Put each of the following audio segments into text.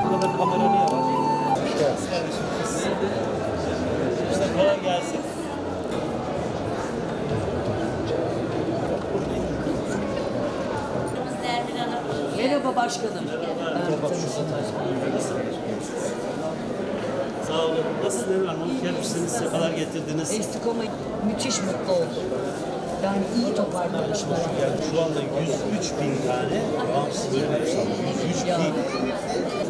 Burada kamera niye var? İşte kolay gelsin. Merhaba başkanım. Sağ olun. Nasıl Nevin Hanım? Gelmişsiniz, sefalar getirdiniz. Eksik ama müthiş mutlu oldum. Yani iyi toparlamışlar. Yani şu anda 103 bin tane bağımsız bölüm 103 Ya, bin.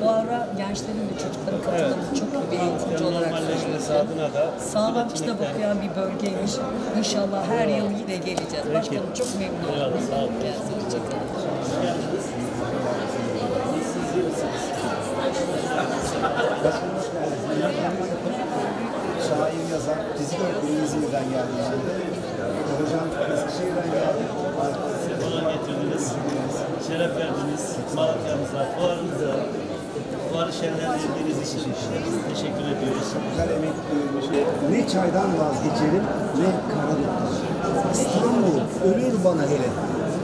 bu ara gençlerin ve çocukların katılımı çok iyi bir eğitimci olarak Normalleşmesi söylüyorum. adına da Sağlam kitap okuyan bir bölgeymiş. İnşallah her yıl yine geleceğiz. Başkanım çok memnun oldum. Eyvallah, sağ olun. Gelsin, hoşçakalın. Şair, yazar, fizik öğretmeni İzmir'den geldi şimdi. Hocam Eskişehir'den geldi. Sefalar getirdiniz. Şeref verdiniz. Malatya'mıza, fuarımıza, fuarı şenlendirdiğiniz için teşekkür ediyoruz. Güzel emek duyuyormuş. Ne çaydan vazgeçerim, ne Karadut'tan. İstanbul ölür bana hele.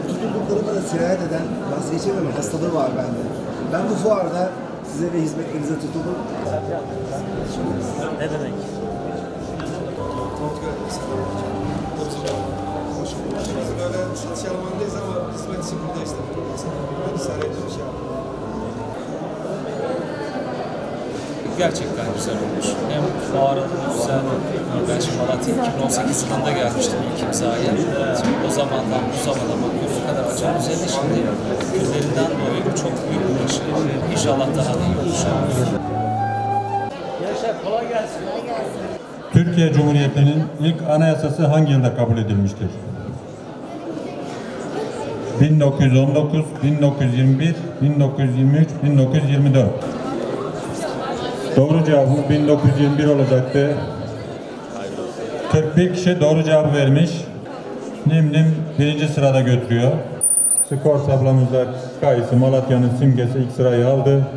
Tutulduklarıma da sirayet eden vazgeçememe hastalığı var bende. Ben bu fuarda size ve hizmetlerinize tutuldum. Ne demek? Biz böyle satış alanındayız ama hizmet için buradayız tabii. Sarayda bir şey yapalım. Gerçekten güzel olmuş. Hem fuarın güzel, ben şimdi Malatya 2018 yılında gelmiştim ilk imzaya. Şimdi o zamandan bu zamana bakıyorum o kadar acayip güzel. Şimdi günlerinden dolayı çok büyük bir başarı. İnşallah daha da iyi olur. Yaşar, kolay gelsin. Türkiye Cumhuriyeti'nin ilk anayasası hangi yılda kabul edilmiştir? 1919, 1921, 1923, 1924. Doğru cevabı 1921 olacaktı. 41 kişi doğru cevabı vermiş. Nimnim birinci sırada götürüyor. Skor tablomuzda Kayısı Malatya'nın simgesi ilk sırayı aldı.